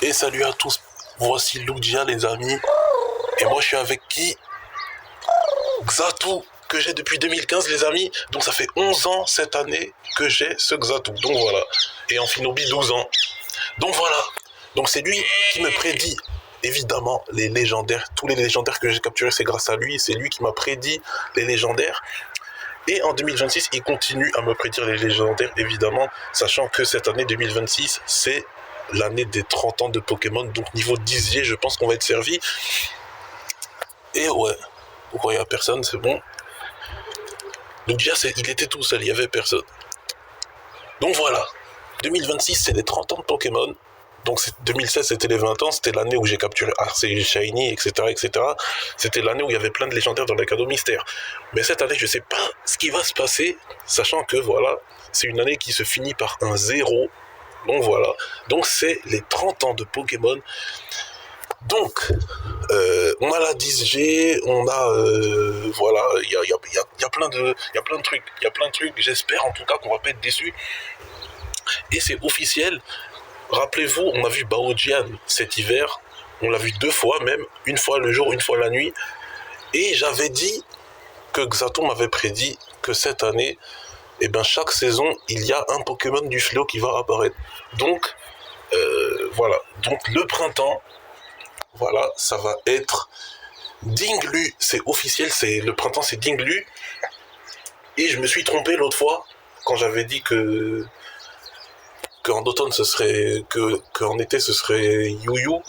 Et salut à tous, voici Lugia les amis. Et moi je suis avec qui? Xatu, que j'ai depuis 2015 les amis. Donc ça fait 11 ans cette année que j'ai ce Xatu. Donc voilà. Et en Finobi 12 ans. Donc voilà. Donc c'est lui qui me prédit évidemment les légendaires. Tous les légendaires que j'ai capturés, c'est grâce à lui. C'est lui qui m'a prédit les légendaires. Et en 2026, il continue à me prédire les légendaires, évidemment, sachant que cette année 2026, c'est l'année des 30 ans de Pokémon. Donc niveau 10, je pense qu'on va être servi. Et ouais, pourquoi il n'y a personne, c'est bon. Donc déjà, il était tout seul, il n'y avait personne. Donc voilà, 2026, c'est les 30 ans de Pokémon. Donc 2016, c'était les 20 ans, c'était l'année où j'ai capturé Arceus, Shiny, etc., etc. C'était l'année où il y avait plein de légendaires dans les cadeaux mystères. Mais cette année, je ne sais pas ce qui va se passer, sachant que voilà, c'est une année qui se finit par un 0. Donc voilà, donc c'est les 30 ans de Pokémon. Donc, on a la 10G, on a, voilà, il y a plein de trucs, j'espère en tout cas qu'on va pas être déçus. Et c'est officiel. Rappelez-vous, on a vu Baojian cet hiver, on l'a vu 2 fois même, une fois le jour, une fois la nuit, et j'avais dit que Xatu m'avait prédit que cette année, eh ben, chaque saison, il y a un Pokémon du fléau qui va apparaître. Donc, voilà, donc le printemps, voilà, ça va être Dinglu, c'est officiel, le printemps c'est Dinglu, et je me suis trompé l'autre fois, quand j'avais dit qu'en automne ce serait, qu'en été ce serait Yuyu.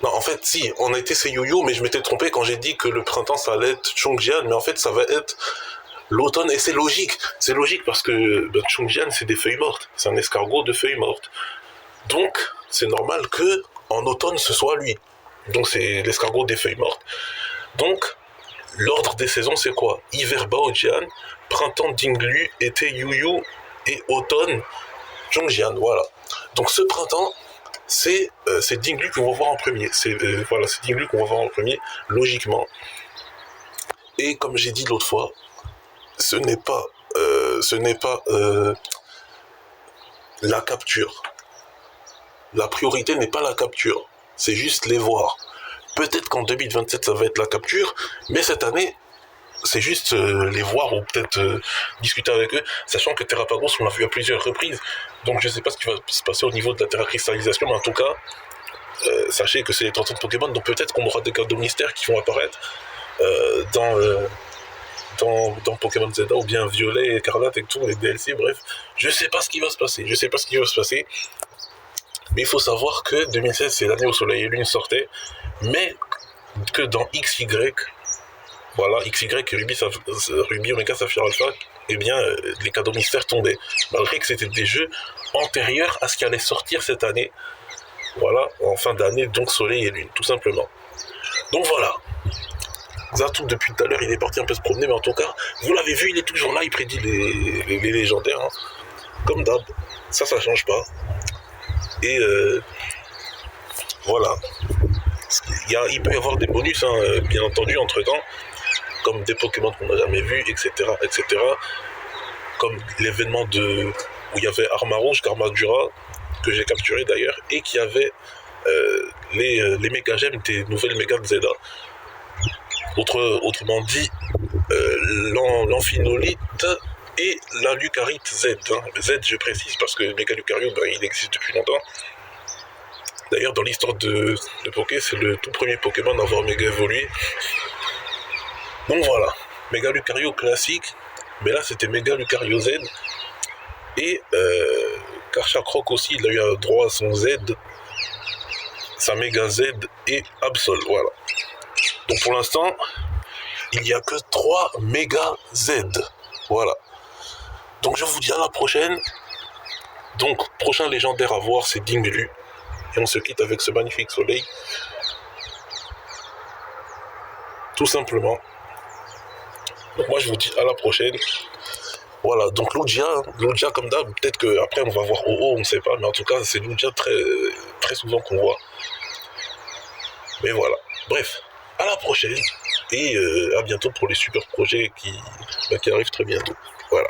Non, en fait, si, en été c'est Yuyu, mais je m'étais trompé quand j'ai dit que le printemps ça allait être Chongjian, mais en fait ça va être l'automne, et c'est logique parce que Chongjian c'est des feuilles mortes, c'est un escargot de feuilles mortes. Donc, c'est normal que en automne ce soit lui. Donc c'est l'escargot des feuilles mortes. Donc, l'ordre des saisons c'est quoi? Hiver Baojian, printemps Dinglu, été Yuyu, et automne Chongjian, voilà. Donc ce printemps, c'est Dinglu qu'on va voir en premier. Voilà, c'est Dinglu qu'on va voir en premier, logiquement. Et comme j'ai dit l'autre fois, ce n'est pas la capture. La priorité n'est pas la capture, c'est juste les voir. Peut-être qu'en 2027 ça va être la capture, mais cette année, c'est juste les voir ou peut-être discuter avec eux, sachant que Terrapagos, on l'a vu à plusieurs reprises. Donc je ne sais pas ce qui va se passer au niveau de la terracristallisation, mais en tout cas, sachez que c'est les 30 ans de Pokémon, donc peut-être qu'on aura des cadeaux mystères qui vont apparaître dans Pokémon Zelda, ou bien Violet, Écarlate et tout, les DLC, bref. Je ne sais pas ce qui va se passer, mais il faut savoir que 2016, c'est l'année où Soleil et Lune sortaient, mais que dans XY, voilà, XY, Ruby, Omega, Saphir, Alpha, eh bien, les cadeaux mystères tombaient. Malgré que c'était des jeux antérieurs à ce qui allait sortir cette année. Voilà, en fin d'année, donc Soleil et Lune, tout simplement. Donc voilà. Xatu, depuis tout à l'heure, il est parti un peu se promener, mais en tout cas, vous l'avez vu, il est toujours là, il prédit les légendaires, hein. Comme d'hab. Ça change pas. Et voilà. Il peut y avoir des bonus, hein, bien entendu, entre-temps, comme des Pokémon qu'on n'a jamais vus, etc., etc. Comme l'événement où il y avait Armarouge, Karmadura, que j'ai capturé d'ailleurs, et qui avait les méga gemmes des nouvelles méga de Zelda. Autrement dit, l'Amphinolite et la Lucarite Z. Hein. Z, je précise, parce que Méga Lucario, il existe depuis longtemps. D'ailleurs, dans l'histoire de Poké, c'est le tout premier Pokémon à avoir méga évolué. Donc voilà, Méga Lucario classique, mais là c'était Méga Lucario Z. Et Karchakroc aussi, il a eu droit à son Z, sa Méga Z et Absol, voilà. Donc pour l'instant, il n'y a que 3 Méga Z, voilà. Donc je vous dis à la prochaine. Donc, prochain légendaire à voir, c'est Dinglu. Et on se quitte avec ce magnifique soleil. Tout simplement. Donc moi je vous dis à la prochaine. Voilà, donc Lugia comme d'hab, peut-être qu'après on va voir OO, on ne sait pas, mais en tout cas c'est Lugia très, très souvent qu'on voit. Mais voilà, bref, à la prochaine, et à bientôt pour les super projets qui arrivent très bientôt. Voilà.